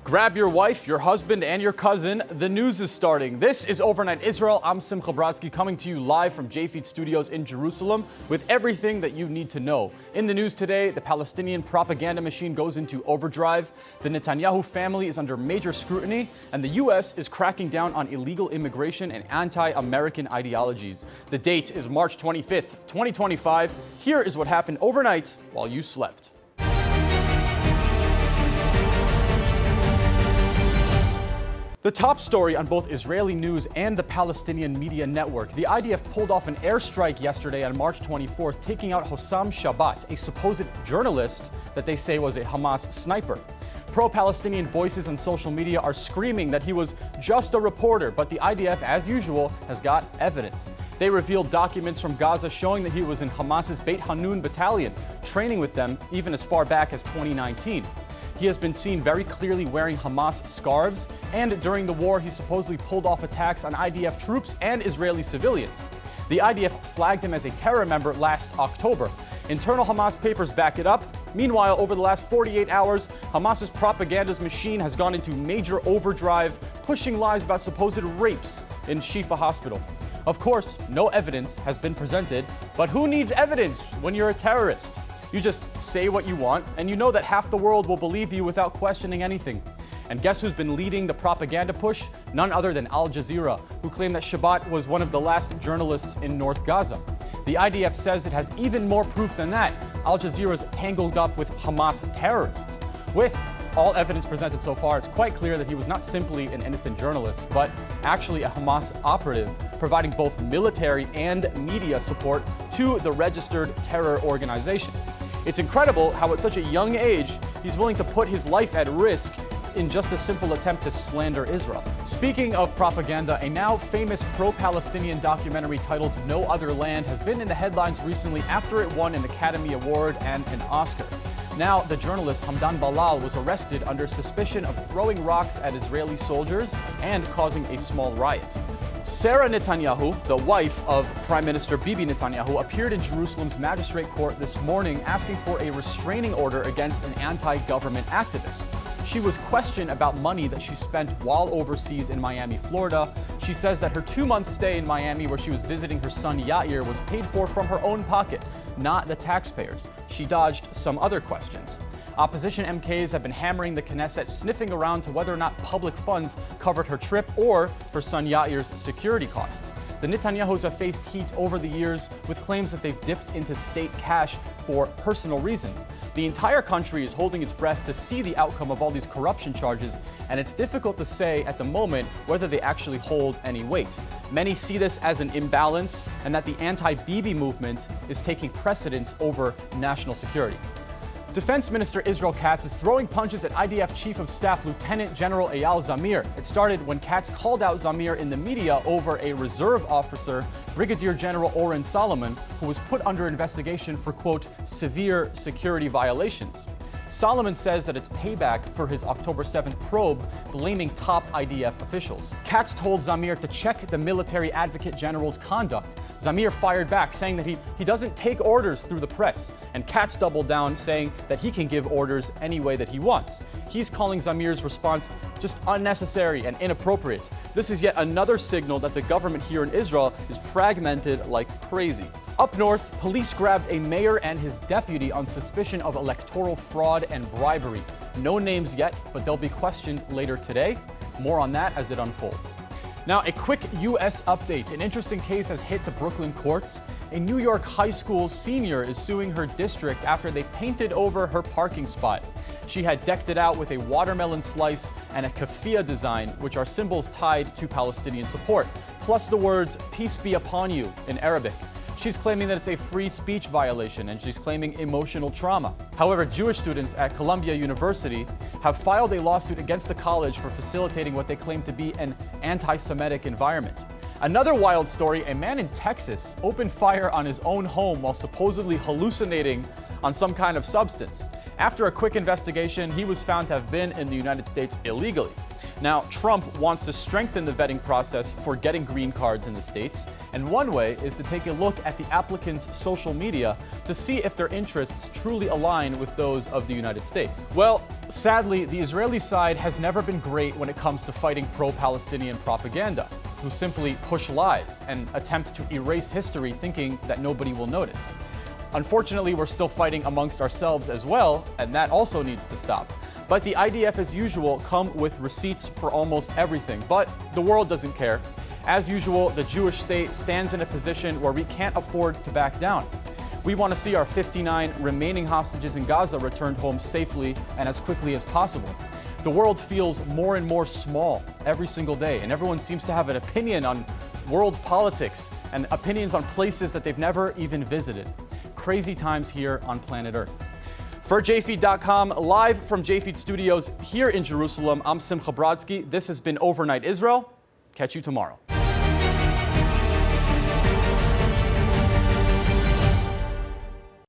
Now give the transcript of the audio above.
Grab your wife, your husband, and your cousin. The news is starting. This is Overnight Israel. I'm Simcha Brodsky coming to you live from JFeed studios in Jerusalem with everything that you need to know. In the news today, the Palestinian propaganda machine goes into overdrive. The Netanyahu family is under major scrutiny, and the U.S. is cracking down on illegal immigration and anti-American ideologies. The date is March 25th, 2025. Here is what happened overnight while you slept. The top story on both Israeli news and the Palestinian media network. The IDF pulled off an airstrike yesterday on March 24th, taking out Hossam Shabat, a supposed journalist that they say was a Hamas sniper. Pro-Palestinian voices on social media are screaming that he was just a reporter, but the IDF, as usual, has got evidence. They revealed documents from Gaza showing that he was in Hamas's Beit Hanun battalion, training with them even as far back as 2019. He has been seen very clearly wearing Hamas scarves, and during the war, he supposedly pulled off attacks on IDF troops and Israeli civilians. The IDF flagged him as a terror member last October. Internal Hamas papers back it up. Meanwhile, over the last 48 hours, Hamas's propaganda machine has gone into major overdrive, pushing lies about supposed rapes in Shifa Hospital. Of course, no evidence has been presented, but who needs evidence when you're a terrorist? You just say what you want, and you know that half the world will believe you without questioning anything. And guess who's been leading the propaganda push? None other than Al Jazeera, who claimed that Shabat was one of the last journalists in North Gaza. The IDF says it has even more proof than that. Al Jazeera is tangled up with Hamas terrorists. With all evidence presented so far, it's quite clear that he was not simply an innocent journalist, but actually a Hamas operative, providing both military and media support to the registered terror organization. It's incredible how at such a young age, he's willing to put his life at risk in just a simple attempt to slander Israel. Speaking of propaganda, a now famous pro-Palestinian documentary titled No Other Land has been in the headlines recently after it won an Academy Award and an Oscar. Now, the journalist Hamdan Ballal was arrested under suspicion of throwing rocks at Israeli soldiers and causing a small riot. Sara Netanyahu, the wife of Prime Minister Bibi Netanyahu, appeared in Jerusalem's magistrate court this morning asking for a restraining order against an anti-government activist. She was questioned about money that she spent while overseas in Miami, Florida. She says that her 2-month stay in Miami, where she was visiting her son Yair, was paid for from her own pocket, not the taxpayers. She dodged some other questions. Opposition MKs have been hammering the Knesset, sniffing around to whether or not public funds covered her trip or her son Yair's security costs. The Netanyahus have faced heat over the years with claims that they've dipped into state cash for personal reasons. The entire country is holding its breath to see the outcome of all these corruption charges, and it's difficult to say at the moment whether they actually hold any weight. Many see this as an imbalance and that the anti-Bibi movement is taking precedence over national security. Defense Minister Israel Katz is throwing punches at IDF Chief of Staff Lieutenant General Eyal Zamir. It started when Katz called out Zamir in the media over a reserve officer, Brigadier General Oren Solomon, who was put under investigation for, quote, severe security violations. Solomon says that it's payback for his October 7th probe, blaming top IDF officials. Katz told Zamir to check the military advocate general's conduct. Zamir fired back, saying that he doesn't take orders through the press, and Katz doubled down, saying that he can give orders any way that he wants. He's calling Zamir's response just unnecessary and inappropriate. This is yet another signal that the government here in Israel is fragmented like crazy. Up north, police grabbed a mayor and his deputy on suspicion of electoral fraud and bribery. No names yet, but they'll be questioned later today. More on that as it unfolds. Now, a quick U.S. update. An interesting case has hit the Brooklyn courts. A New York high school senior is suing her district after they painted over her parking spot. She had decked it out with a watermelon slice and a keffiyeh design, which are symbols tied to Palestinian support, plus the words, "Peace be upon you," in Arabic. She's claiming that it's a free speech violation, and she's claiming emotional trauma. However, Jewish students at Columbia University have filed a lawsuit against the college for facilitating what they claim to be an anti-Semitic environment. Another wild story, a man in Texas opened fire on his own home while supposedly hallucinating on some kind of substance. After a quick investigation, he was found to have been in the United States illegally. Now, Trump wants to strengthen the vetting process for getting green cards in the States, and one way is to take a look at the applicants' social media to see if their interests truly align with those of the United States. Well, sadly, the Israeli side has never been great when it comes to fighting pro-Palestinian propaganda, who simply push lies and attempt to erase history thinking that nobody will notice. Unfortunately, we're still fighting amongst ourselves as well, and that also needs to stop. But the IDF, as usual, come with receipts for almost everything. But the world doesn't care. As usual, the Jewish state stands in a position where we can't afford to back down. We want to see our 59 remaining hostages in Gaza returned home safely and as quickly as possible. The world feels more and more small every single day, and everyone seems to have an opinion on world politics and opinions on places that they've never even visited. Crazy times here on planet Earth. For JFeed.com, live from JFeed Studios here in Jerusalem, I'm Simcha Brodsky. This has been Overnight Israel. Catch you tomorrow.